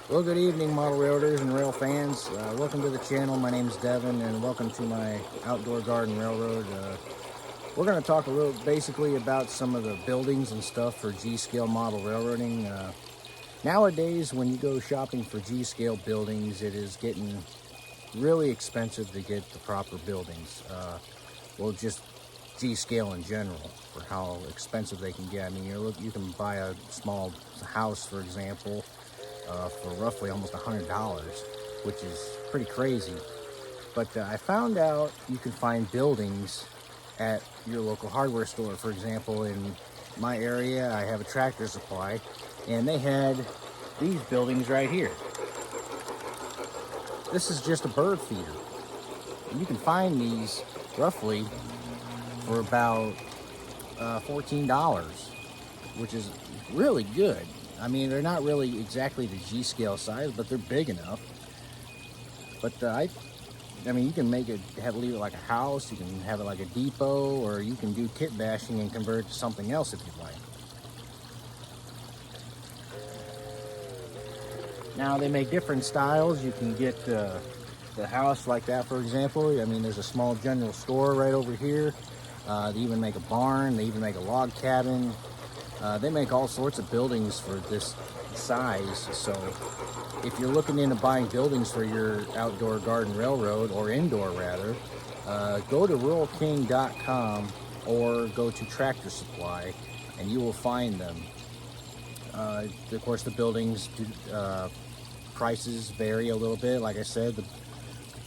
Well, good evening, model railroaders and rail fans. Welcome to the channel. My name is Devin, and welcome to my outdoor garden railroad. We're going to talk a little basically about some of the buildings and stuff for G-scale model railroading. Nowadays, when you go shopping for G-scale buildings, it is getting really expensive to get the proper buildings. Well, just G-scale in general, for how expensive they can get. I mean, you can buy a small house, for example, for roughly almost $100, which is pretty crazy. But I found out you can find buildings at your local hardware store. For example, in my area, I have a Tractor Supply, and they had these buildings right here. This is just a bird feeder. And you can find these roughly for about $14, which is really good. I mean, they're not really exactly the G-scale size, but they're big enough. But I mean, you can leave it like a house, you can have it like a depot, or you can do kit bashing and convert it to something else if you'd like. Now, they make different styles. You can get the house like that, for example. I mean, there's a small general store right over here. They even make a barn, they even make a log cabin. They make all sorts of buildings for this size. So if you're looking into buying buildings for your outdoor garden railroad, or indoor rather, go to ruralking.com or go to Tractor Supply and you will find them. Of course, the buildings prices vary a little bit. Like I said,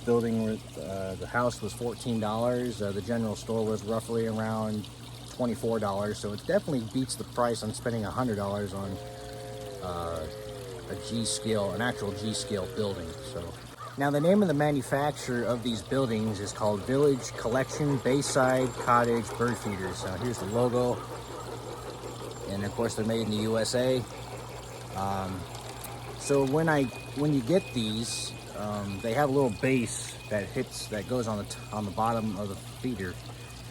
the house was $14. The general store was roughly around $24, so it definitely beats the price on spending $100 on an actual G-scale building. So now, the name of the manufacturer of these buildings is called Village Collection Bayside Cottage Bird Feeders. Now, here's the logo, and of course they're made in the USA. So when you get these, they have a little base that goes on the bottom of the feeder,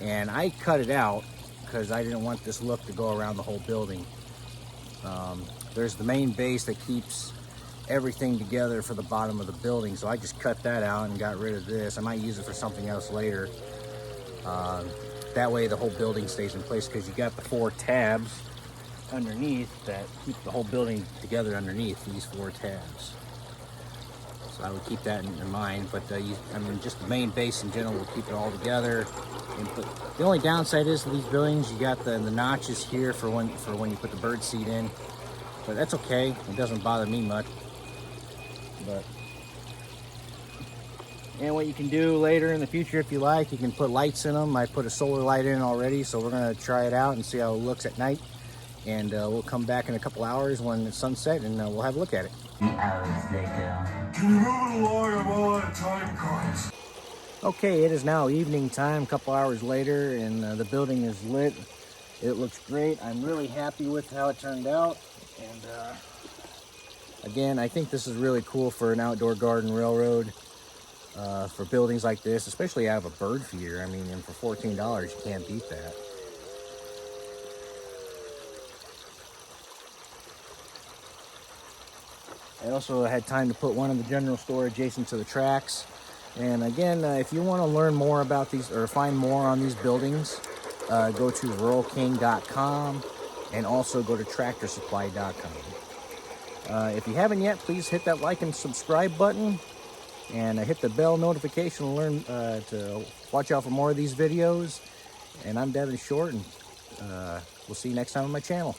and I cut it out because I didn't want this look to go around the whole building. There's the main base that keeps everything together for the bottom of the building, so I just cut that out and got rid of this. I might use it for something else later. That way the whole building stays in place, because you got the 4 tabs underneath that keep the whole building together underneath these 4 tabs. So I would keep that in mind, but I mean, just the main base in general will keep it all together. The only downside is to these buildings, you got the notches here for when you put the bird seed in, but that's okay. It doesn't bother me much. And what you can do later in the future, if you like, you can put lights in them. I put a solar light in already, so we're going to try it out and see how it looks at night. And we'll come back in a couple hours when it's sunset, and we'll have a look at it. 3 hours later. Can you move along? I'm all out of time cards. Okay, it is now evening time, a couple hours later, and the building is lit. It looks great. I'm really happy with how it turned out. And again, I think this is really cool for an outdoor garden railroad, for buildings like this, especially out of a bird feeder. I mean, and for $14, you can't beat that. I also had time to put one in the general store adjacent to the tracks. And again, if you want to learn more about these or find more on these buildings, go to ruralking.com and also go to tractorsupply.com. If you haven't yet, please hit that like and subscribe button, and hit the bell notification to watch out for more of these videos. And I'm Devin Short, and we'll see you next time on my channel.